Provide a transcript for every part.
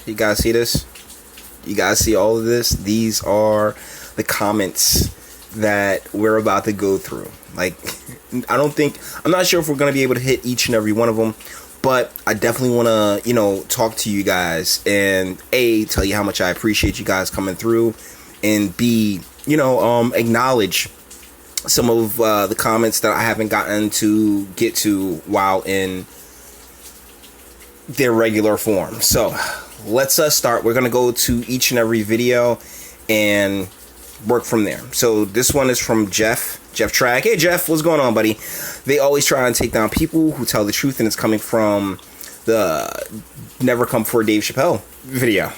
You guys see this? You guys see all of this? These are the comments that we're about to go through. Like, I'm not sure if we're going to be able to hit each and every one of them, but I definitely want to, talk to you guys and A, tell you how much I appreciate you guys coming through, and B, acknowledge some of the comments that I haven't gotten to get to while in their regular form. So let's start. We're going to go to each and every video and work from there. So this one is from Jeff Trag. Hey Jeff, what's going on, buddy? They always try and take down people who tell the truth, and it's coming from the Never Come For Dave Chappelle video.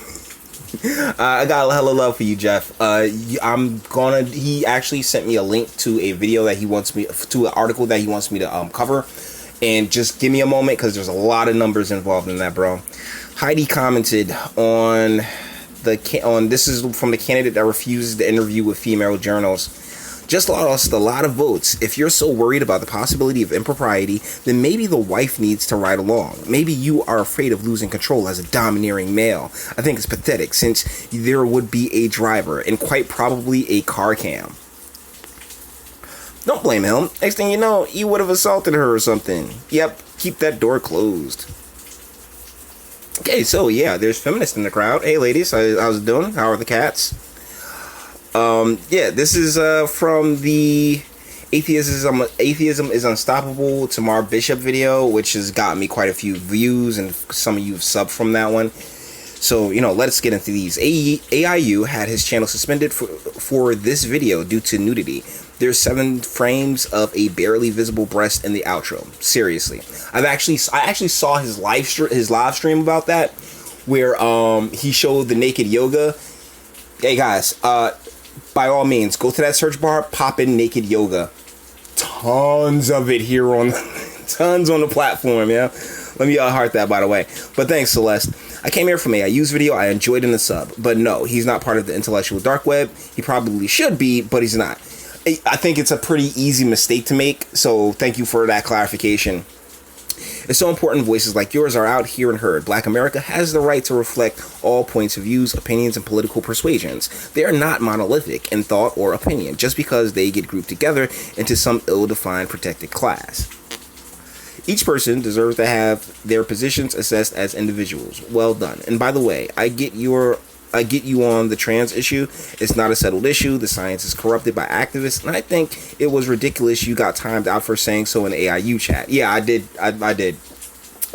I got a hella love for you, Jeff. He actually sent me a link to a video that he wants me to, an article that he wants me to cover, and just give me a moment because there's a lot of numbers involved in that, bro. Heidi commented on this is from the candidate that refuses to interview with female journalists. Just lost a lot of votes. If you're so worried about the possibility of impropriety, then maybe the wife needs to ride along. Maybe you are afraid of losing control as a domineering male. I think it's pathetic since there would be a driver and quite probably a car cam. Don't blame him. Next thing you know, he would have assaulted her or something. Yep, keep that door closed. Okay, so yeah, there's feminists in the crowd. Hey ladies, how's it doing? How are the cats? This is from the Atheism is Unstoppable Tamar Bishop video, which has gotten me quite a few views, and some of you have subbed from that one. So, let's get into these. AIU had his channel suspended for this video due to nudity. There's 7 frames of a barely visible breast in the outro. Seriously. I actually saw his live stream about that, where he showed the naked yoga. Hey guys, by all means, go to that search bar, pop in naked yoga. Tons of it here tons on the platform, yeah? Let me heart that, by the way. But thanks, Celeste. I came here from AIU's video. I enjoyed in the sub. But no, he's not part of the intellectual dark web. He probably should be, but he's not. I think it's a pretty easy mistake to make, so thank you for that clarification. It's so important voices like yours are out here and heard. Black America has the right to reflect all points of views, opinions, and political persuasions. They are not monolithic in thought or opinion just because they get grouped together into some ill-defined protected class. Each person deserves to have their positions assessed as individuals. Well done. And by the way, I get you on the trans issue. It's not a settled issue. The science is corrupted by activists, and I think it was ridiculous you got timed out for saying so in the AIU chat. Yeah, I did. I did.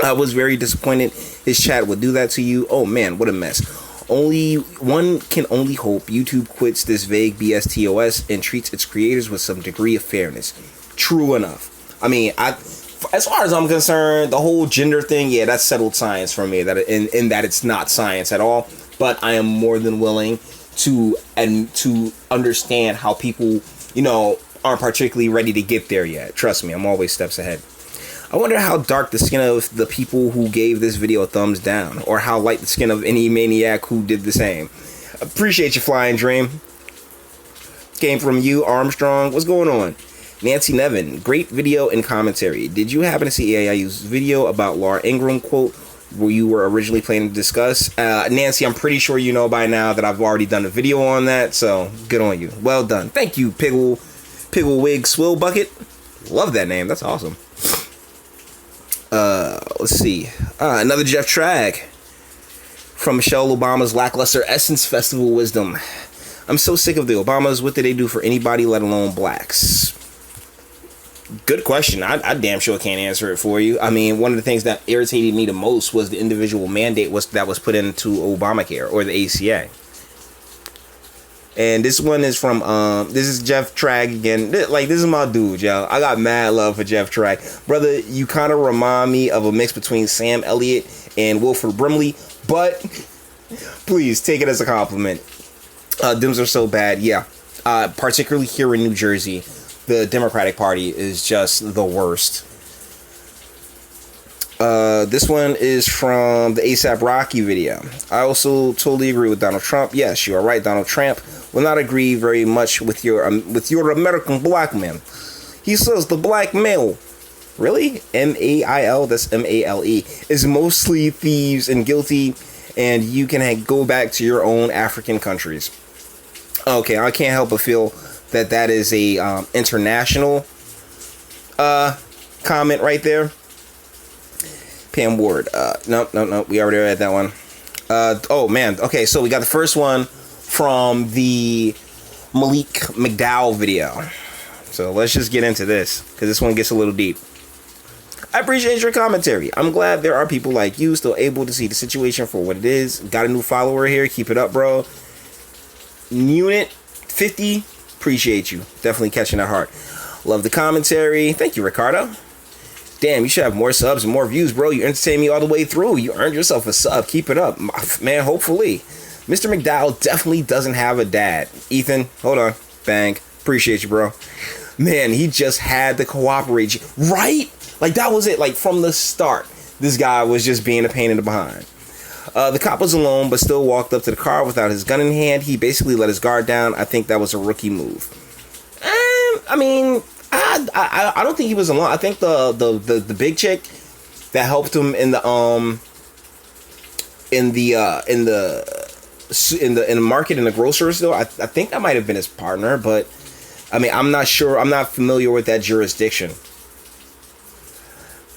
I was very disappointed his chat would do that to you. Oh man, what a mess. One can only hope YouTube quits this vague BSTOS and treats its creators with some degree of fairness. True enough. I mean, as far as I'm concerned, the whole gender thing, yeah, that's settled science for me. That in that it's not science at all. But I am more than willing to understand how people, aren't particularly ready to get there yet. Trust me, I'm always steps ahead. I wonder how dark the skin of the people who gave this video a thumbs down, or how light the skin of any maniac who did the same. Appreciate you, Flying Dream. Came from you, Armstrong. What's going on? Nancy Nevin, great video and commentary. Did you happen to see AIU's video about Laura Ingraham quote where you were originally planning to discuss? Nancy, I'm pretty sure you know by now that I've already done a video on that, so good on you. Well done. Thank you, Pigglewig Swill Bucket. Love that name. That's awesome. Let's see. Another Jeff Trag from Michelle Obama's lackluster Essence Festival wisdom. I'm so sick of the Obamas. What did they do for anybody, let alone blacks? Good question. I damn sure can't answer it for you. I mean, one of the things that irritated me the most was the individual mandate that was put into Obamacare, or the ACA. And this one is from, this is Jeff Trag again. This is my dude, yo. I got mad love for Jeff Trag. Brother, you kind of remind me of a mix between Sam Elliott and Wilford Brimley, but please take it as a compliment. Dems are so bad, yeah. Particularly here in New Jersey, the Democratic Party is just the worst. This one is from the ASAP Rocky video. I also totally agree with Donald Trump. Yes, you are right. Donald Trump will not agree very much with your American black man. He says the black male, really? M-A-I-L, that's M-A-L-E, is mostly thieves and guilty and you can go back to your own African countries. Okay, I can't help but feel that that is a international comment right there. Pam Ward. Nope. We already read that one. Oh man. Okay, so we got the first one from the Malik McDowell video. So let's just get into this, because this one gets a little deep. I appreciate your commentary. I'm glad there are people like you still able to see the situation for what it is. Got a new follower here. Keep it up, bro. Unit 50. Appreciate you. Definitely catching that heart. Love the commentary. Thank you, Ricardo. Damn, you should have more subs and more views, bro. You entertained me all the way through. You earned yourself a sub. Keep it up, man. Hopefully. Mr. McDowell definitely doesn't have a dad. Ethan, hold on. Bang. Appreciate you, bro. Man, he just had to cooperate. Right? Like, that was it. Like, from the start, this guy was just being a pain in the behind. The cop was alone, but still walked up to the car without his gun in hand. He basically let his guard down. I think that was a rookie move. I mean, I don't think he was alone. I think the big chick that helped him in the market, in the grocery store, I think that might have been his partner, but I mean, I'm not sure. I'm not familiar with that jurisdiction.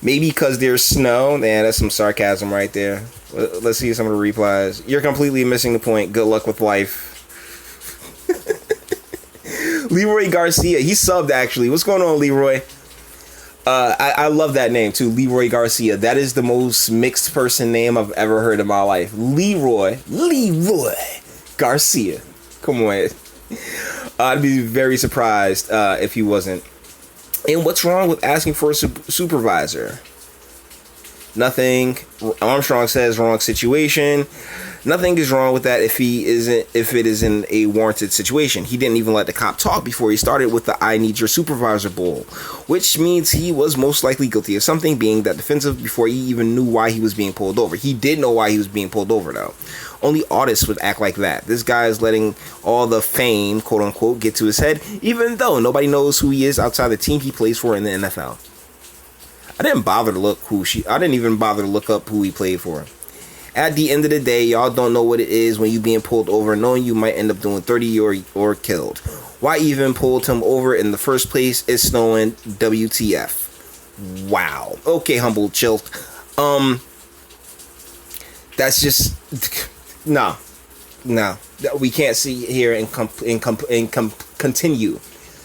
Maybe because there's snow. Man, that's some sarcasm right there. Let's see some of the replies. You're completely missing the point. Good luck with life. Leroy Garcia. He subbed, actually. What's going on, Leroy? I love that name, too. Leroy Garcia. That is the most mixed person name I've ever heard in my life. Leroy Garcia. Come on. I'd be very surprised if he wasn't. And what's wrong with asking for a supervisor? Nothing. Armstrong says wrong situation. Nothing is wrong with that if it isn't a warranted situation. He didn't even let the cop talk before he started with the "I need your supervisor" bull, which means he was most likely guilty of something, being that defensive before he even knew why he was being pulled over. He did know why he was being pulled over, though. Only artists would act like that. This guy is letting all the fame, quote unquote, get to his head, even though nobody knows who he is outside the team he plays for in the NFL. I didn't even bother to look up who he played for. At the end of the day, y'all don't know what it is when you being pulled over, knowing you might end up doing 30 or killed. Why even pulled him over in the first place? It's snowing. WTF. Wow. Okay, humble, chill. That's just no. We can't sit here and continue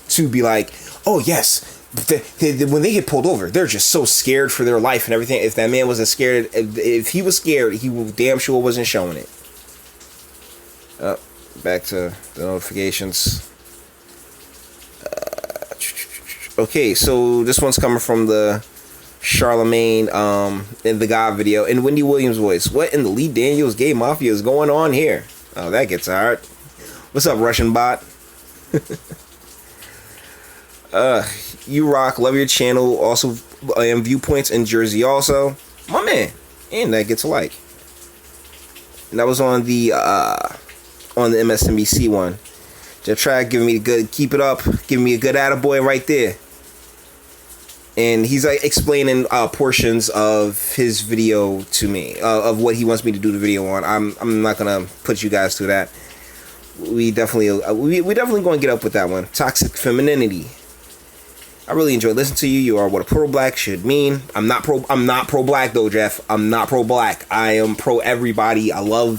to be like, oh yes. When they get pulled over, they're just so scared for their life and everything. If that man wasn't scared, if he was scared, he damn sure wasn't showing it. Back to the notifications. Okay, so this one's coming from the Charlemagne in the God video in Wendy Williams' voice. What in the Lee Daniels Gay Mafia is going on here? Oh, that gets hard. What's up, Russian bot? You rock. Love your channel. Also, viewpoints in Jersey. Also, my man, and that gets a like. And that was on the MSNBC one. Just try giving me a good, keep it up, giving me a good attaboy right there. And he's like explaining portions of his video to me, of what he wants me to do the video on. I'm not gonna put you guys through that. We definitely gonna get up with that one. Toxic femininity. I really enjoy listening to you. You are what a pro-black should mean. I'm not pro-black though, Jeff. I'm not pro-black. I am pro everybody. I'm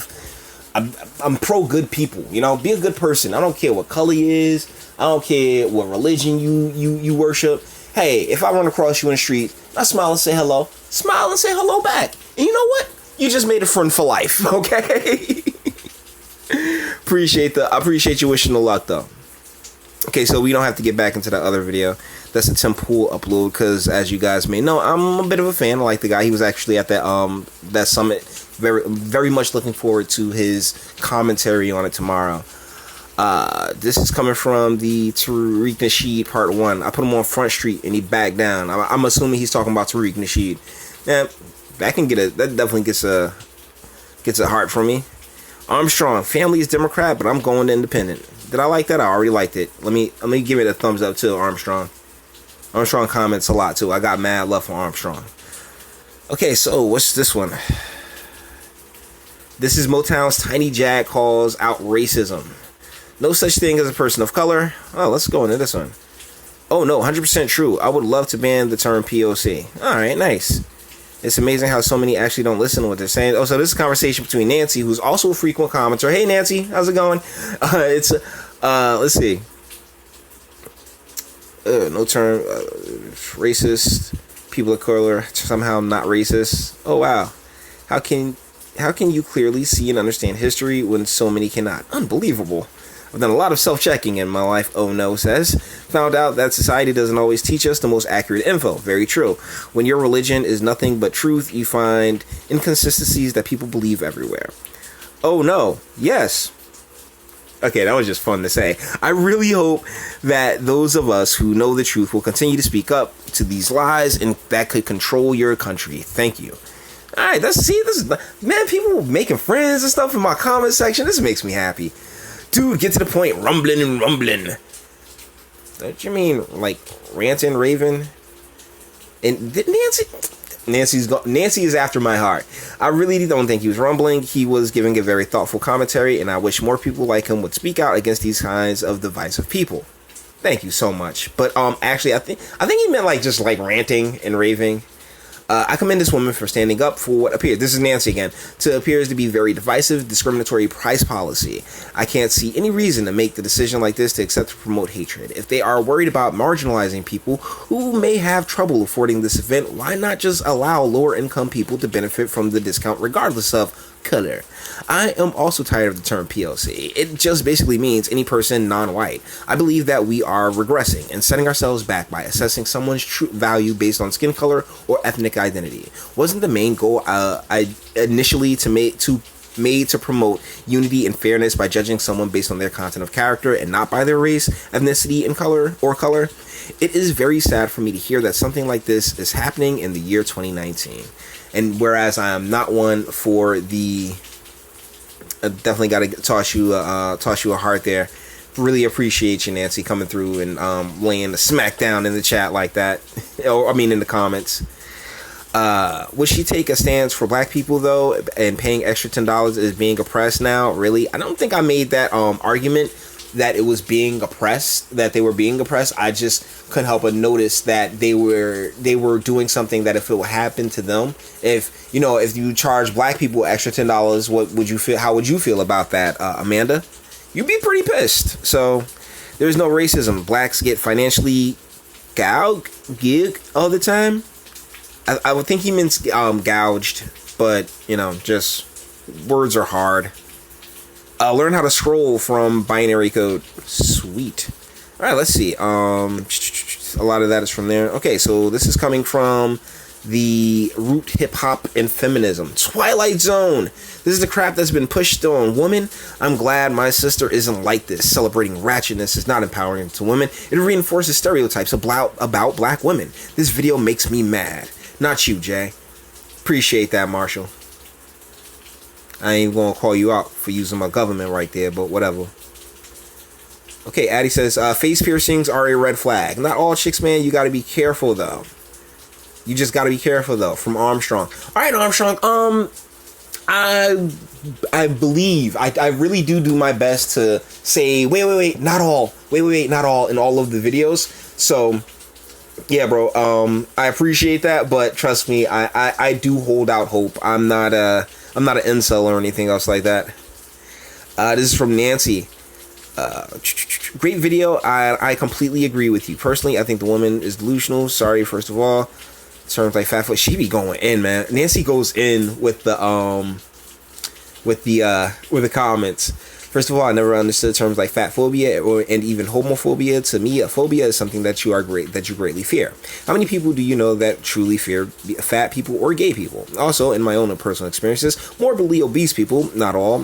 pro good people. You know, be a good person. I don't care what color you is. I don't care what religion you worship. Hey, if I run across you in the street, I smile and say hello. Smile and say hello back. And you know what? You just made a friend for life. Okay. I appreciate you wishing the luck though. Okay, so we don't have to get back into that other video. That's a Tim Pool upload because, as you guys may know, I'm a bit of a fan. I like the guy. He was actually at that summit. Very, very much looking forward to his commentary on it tomorrow. This is coming from the Tariq Nasheed Part 1. I put him on Front Street and he backed down. I'm assuming he's talking about Tariq Nasheed. Yeah, that definitely gets a heart from me. Armstrong, family is Democrat, but I'm going independent. Did I like that? I already liked it. Let me give it a thumbs up too, Armstrong. Armstrong comments a lot too. I got mad love for Armstrong. Okay, so what's this one? This is Motown's Tiny Jack calls out racism. No such thing as a person of color. Oh, let's go into this one. Oh no, 100% true. I would love to ban the term POC. Alright, nice. It's amazing how so many actually don't listen to what they're saying. Oh, so this is a conversation between Nancy, who's also a frequent commenter. Hey Nancy, how's it going? Let's see. No term, racist, people of color, somehow not racist. Oh wow. How can you clearly see and understand history when so many cannot? Unbelievable. I've done a lot of self-checking in my life, oh no says. Found out that society doesn't always teach us the most accurate info. Very true. When your religion is nothing but truth, you find inconsistencies that people believe everywhere. Oh no, yes. Okay, that was just fun to say. I really hope that those of us who know the truth will continue to speak up to these lies and that could control your country. Thank you. Alright, this is, man, people making friends and stuff in my comment section. This makes me happy. Dude, get to the point. Rumbling and rumbling. Don't you mean like ranting, raving? And Nancy is after my heart. I really don't think he was rumbling. He was giving a very thoughtful commentary, and I wish more people like him would speak out against these kinds of divisive people. Thank you so much. But actually, I think he meant like just like ranting and raving. I commend this woman for standing up for what appears, this is Nancy again, appears to be very divisive, discriminatory price policy. I can't see any reason to make the decision like this to accept or promote hatred. If they are worried about marginalizing people who may have trouble affording this event, why not just allow lower income people to benefit from the discount regardless of color? I am also tired of the term POC. It just basically means any person non-white. I believe that we are regressing and setting ourselves back by assessing someone's true value based on skin color or ethnic identity. Wasn't the main goal initially made to promote unity and fairness by judging someone based on their content of character and not by their race, ethnicity, and color? It is very sad for me to hear that something like this is happening in the year 2019. And whereas I am not one for the, definitely got to toss you a heart there. Really appreciate you, Nancy, coming through and laying the smack down in the chat like that. Or I mean, in the comments. Would she take a stance for black people though, and paying extra $10 is being oppressed now? Really, I don't think I made that argument that it was being oppressed, that they were being oppressed. I just couldn't help but notice that they were doing something that if it would happen to them, if you charge black people extra $10, what would you feel? How would you feel about that, Amanda? You'd be pretty pissed. So there's no racism. Blacks get financially gouged all the time. I would think he means gouged, but just words are hard. Learn how to scroll from binary code. Sweet. All right, let's see. A lot of that is from there. Okay, so this is coming from the Root Hip Hop and Feminism. Twilight Zone. This is the crap that's been pushed on women. I'm glad my sister isn't like this. Celebrating ratchetness is not empowering to women. It reinforces stereotypes about black women. This video makes me mad. Not you, Jay. Appreciate that, Marshall. I ain't gonna call you out for using my government right there, but whatever. Okay, Addie says, face piercings are a red flag. Not all chicks, man. You gotta be careful, though. You just gotta be careful, though. From Armstrong. All right, Armstrong. I believe I really do my best to say wait, not all. Wait, not all in all of the videos. So yeah, bro. I appreciate that, but trust me, I do hold out hope. I'm not an incel or anything else like that. This is from Nancy. Great video. I completely agree with you. Personally, I think the woman is delusional. Sorry, first of all. Terms like fat foot, she be going in, man. Nancy goes in with the comments. First of all, I never understood terms like fat phobia and even homophobia. To me, a phobia is something that you greatly fear. How many people do you know that truly fear fat people or gay people? Also, in my own personal experiences, morbidly obese people, not all,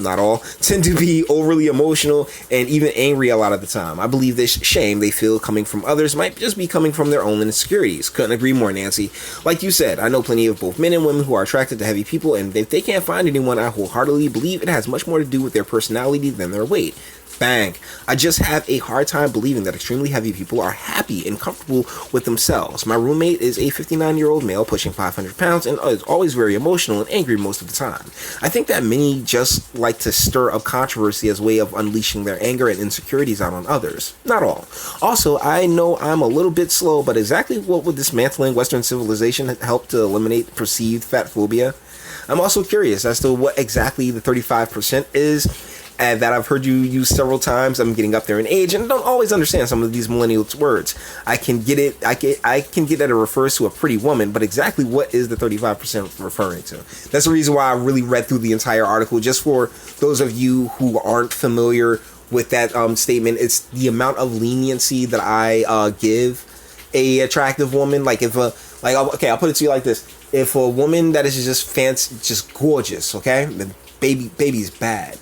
tend to be overly emotional and even angry a lot of the time. I believe this shame they feel coming from others might just be coming from their own insecurities. Couldn't agree more, Nancy. Like you said, I know plenty of both men and women who are attracted to heavy people, and if they can't find anyone, I wholeheartedly believe it has much more to do with their personality than their weight. Bang. I just have a hard time believing that extremely heavy people are happy and comfortable with themselves. My roommate is a 59-year-old male pushing 500 pounds and is always very emotional and angry most of the time. I think that many just like to stir up controversy as a way of unleashing their anger and insecurities out on others. Not all. Also, I know I'm a little bit slow, but exactly what would dismantling Western civilization help to eliminate perceived fat phobia? I'm also curious as to what exactly the 35% is, and that I've heard you use several times. I'm getting up there in age and don't always understand some of these millennials' words. I can get it. I can get that it refers to a pretty woman, but exactly what is the 35% referring to? That's the reason why I really read through the entire article. Just for those of you who aren't familiar with that statement, it's the amount of leniency that I give a attractive woman. Like if I'll put it to you like this: if a woman that is just fancy, just gorgeous, okay, the baby's bad,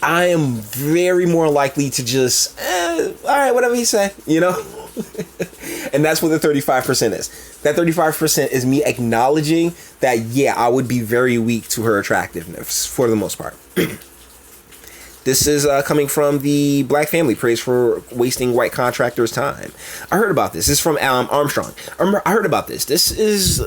I am very more likely to just, all right, whatever you say, you know? And that's what the 35% is. That 35% is me acknowledging that, yeah, I would be very weak to her attractiveness for the most part. This is coming from the Black Family, praise for wasting white contractors' time. I heard about this. This is from Armstrong. I heard about this. This is...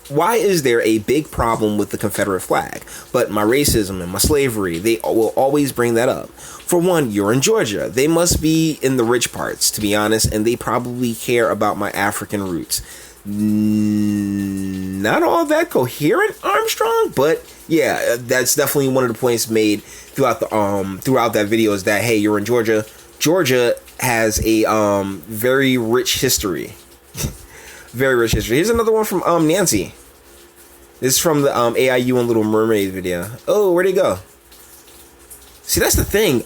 Why is there a big problem with the Confederate flag? But my racism and my slavery, they will always bring that up. For one, you're in Georgia. They must be in the rich parts, to be honest, and they probably care about my African roots. Not all that coherent, Armstrong, but yeah, that's definitely one of the points made throughout that video is that, hey, you're in Georgia. Georgia has a very rich history. Very rich history. Here's another one from Nancy. This is from the AIU and Little Mermaid video. Oh, where'd it go? See, that's the thing.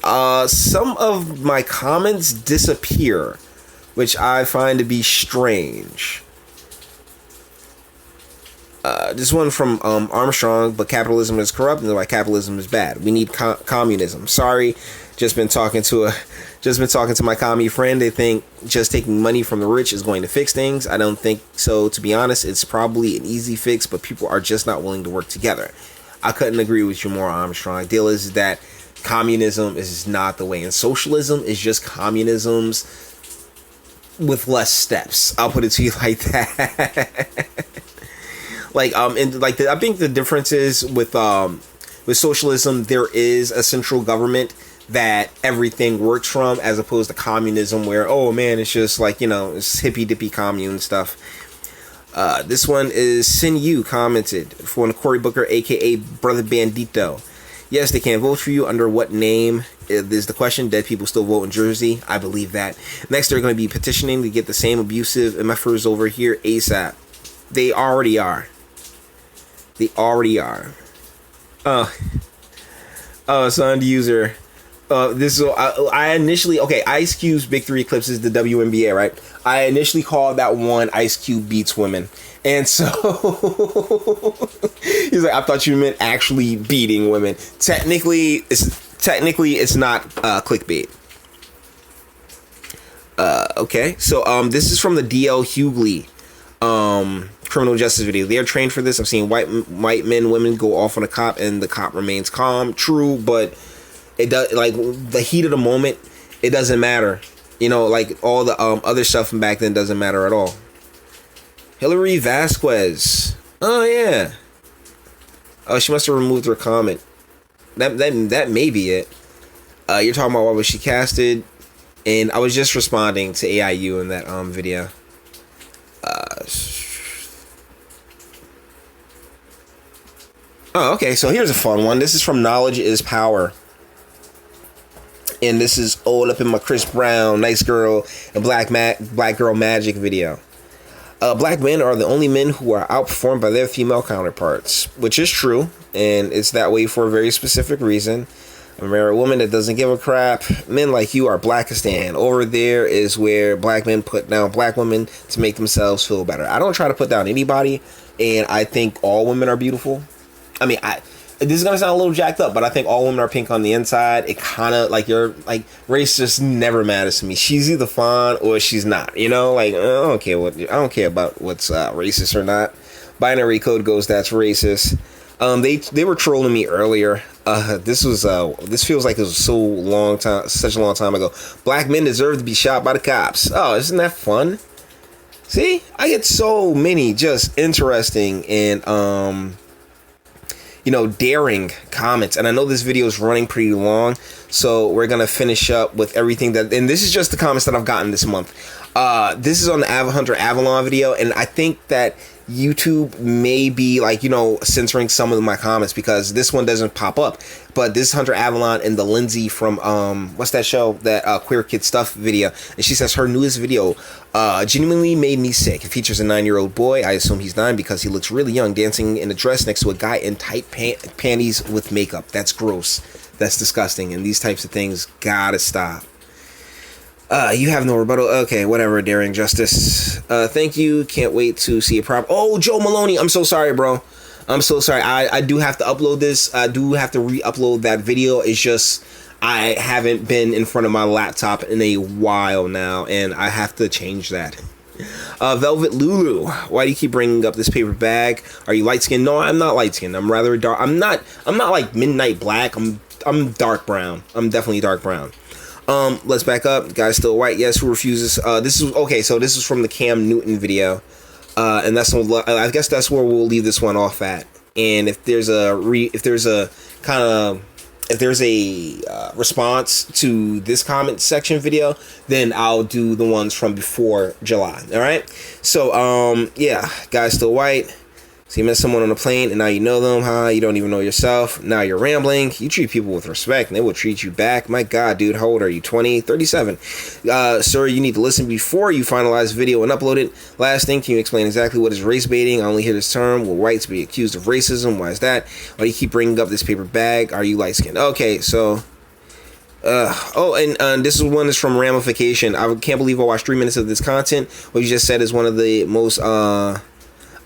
Some of my comments disappear, which I find to be strange. This one from Armstrong, but capitalism is corrupt and why capitalism is bad. We need communism. Sorry, just been talking to my commie friend. They think just taking money from the rich is going to fix things. I don't think so. To be honest, it's probably an easy fix, but people are just not willing to work together. I couldn't agree with you more, Armstrong. Deal is that communism is not the way, and socialism is just communism's with less steps. I'll put it to you like that. I think the difference is with socialism, there is a central government that everything works from, as opposed to communism where, oh man, it's just like, you know, it's hippy dippy commune stuff. This one is Sin Yu commented for Cory Booker, aka Brother Bandito. Yes, they can't vote for you. Under what name is the question? Dead people still vote in Jersey. I believe that. Next, they're going to be petitioning to get the same abusive MFers over here ASAP. They already are. They already are. Signed user. This is I initially, okay, Ice Cube's Big Three eclipses the WNBA, right? I initially called that one Ice Cube beats women, and so he's like, I thought you meant actually beating women. Technically, it's not clickbait. Okay, so this is from the DL Hughley criminal justice video. They are trained for this. I've seen white men, women go off on a cop, and the cop remains calm. True, but it does, like, the heat of the moment, it doesn't matter. You know, like all the other stuff from back then doesn't matter at all. Hillary Vasquez. Oh yeah. Oh, she must have removed her comment. That may be it. You're talking about why was she casted? And I was just responding to AIU in that video. Oh, okay. So here's a fun one. This is from Knowledge is Power. And this is all up in my Chris Brown, Nice Girl, and Black Girl Magic video. Black men are the only men who are outperformed by their female counterparts, which is true, and it's that way for a very specific reason. A married woman that doesn't give a crap. Men like you are Blackistan. Over there is where black men put down black women to make themselves feel better. I don't try to put down anybody, and I think all women are beautiful. I mean, this is gonna sound a little jacked up, but I think all women are pink on the inside. It kind of like race just never matters to me. She's either fine or she's not. You know, like I don't care about what's racist or not. Binary code goes that's racist. They were trolling me earlier. This feels like it was such a long time ago. Black men deserve to be shot by the cops. Oh, isn't that fun? See, I get so many just interesting and daring comments. And I know this video is running pretty long, so we're gonna finish up with everything that. And this is just the comments that I've gotten this month. This is on the Hunter Avalon video, and I think that YouTube may be censoring some of my comments because this one doesn't pop up. But this Hunter Avalon and the Lindsay from what's that show, that Queer Kid Stuff video, and she says her newest video genuinely made me sick. It features a 9-year-old boy, I assume he's 9 because he looks really young, dancing in a dress next to a guy in tight panties with makeup. That's gross. That's disgusting, and these types of things gotta stop. You have no rebuttal. Okay, whatever, Daring Justice. Thank you. Can't wait to see it proper. Oh, Joe Maloney. I'm so sorry, bro. I'm so sorry. I do have to upload this. I do have to re-upload that video. It's just I haven't been in front of my laptop in a while now, and I have to change that. Velvet Lulu, why do you keep bringing up this paper bag? Are you light skinned? No, I'm not light skinned. I'm rather dark. I'm not like midnight black. I'm dark brown. I'm definitely dark brown. Let's back up. The guy's still white. Yes. Who refuses? This is okay. So this is from the Cam Newton video, and I guess that's where we'll leave this one off at. And if there's a response to this comment section video, then I'll do the ones from before July. All right. So yeah, guy's still white. So you met someone on a plane and now you know them, huh? You don't even know yourself. Now you're rambling. You treat people with respect and they will treat you back. My God, dude, how old are you? 20? 37. Sir, you need to listen before you finalize the video and upload it. Last thing, can you explain exactly what is race baiting? I only hear this term. Will whites be accused of racism? Why is that? Why do you keep bringing up this paper bag? Are you light skinned? Okay, so... and this one is from Ramification. I can't believe I watched 3 minutes of this content. What you just said is one of the most...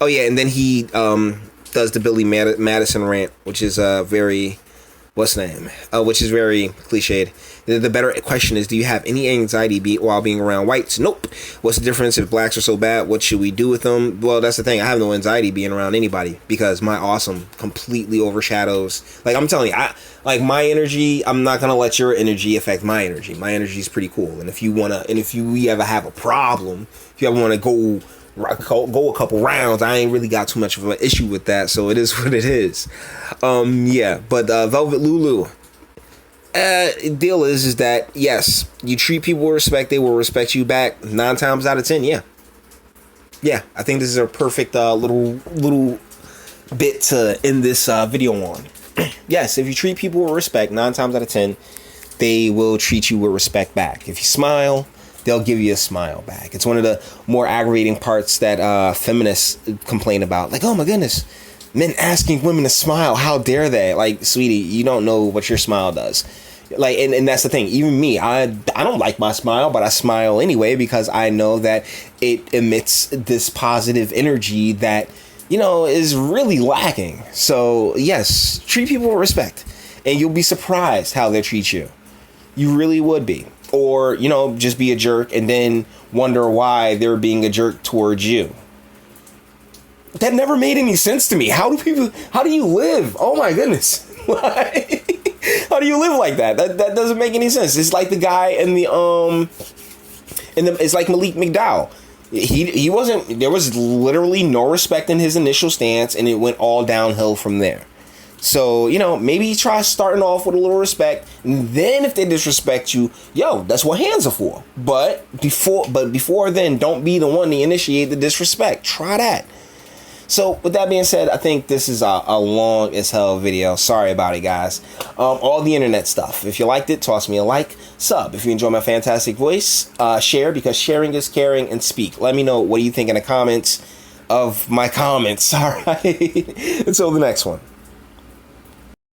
Oh yeah, and then he does the Billy Madison rant, which is very, which is very cliched. The better question is, do you have any anxiety while being around whites? Nope. What's the difference if blacks are so bad? What should we do with them? Well, that's the thing. I have no anxiety being around anybody because my awesome completely overshadows. Like I'm telling you, my energy. I'm not gonna let your energy affect my energy. My energy is pretty cool. And if we ever have a problem, if you ever want to go a couple rounds, I ain't really got too much of an issue with that, so it is what it is. Yeah, but Velvet Lulu, deal is that yes, you treat people with respect, they will respect you back 9 times out of 10. Yeah, I think this is a perfect little bit to end this video on. Yes, if you treat people with respect 9 times out of 10, they will treat you with respect back. If you smile, they'll give you a smile back. It's one of the more aggravating parts that feminists complain about. Like, oh my goodness, men asking women to smile. How dare they? Like, sweetie, you don't know what your smile does. Like, and that's the thing. Even me, I don't like my smile, but I smile anyway because I know that it emits this positive energy that, is really lacking. So yes, treat people with respect and you'll be surprised how they treat you. You really would be. Or, just be a jerk and then wonder why they're being a jerk towards you. That never made any sense to me. How do you live? Oh my goodness. How do you live like that? That doesn't make any sense. It's like the guy it's like Malik McDowell. He wasn't, there was literally no respect in his initial stance and it went all downhill from there. So, maybe try starting off with a little respect. And then if they disrespect you, that's what hands are for. But before then, don't be the one to initiate the disrespect. Try that. So with that being said, I think this is a long as hell video. Sorry about it, guys. All the internet stuff. If you liked it, toss me a like, sub. If you enjoy my fantastic voice, share, because sharing is caring, and speak. Let me know what you think in the comments of my comments. All right. Until the next one.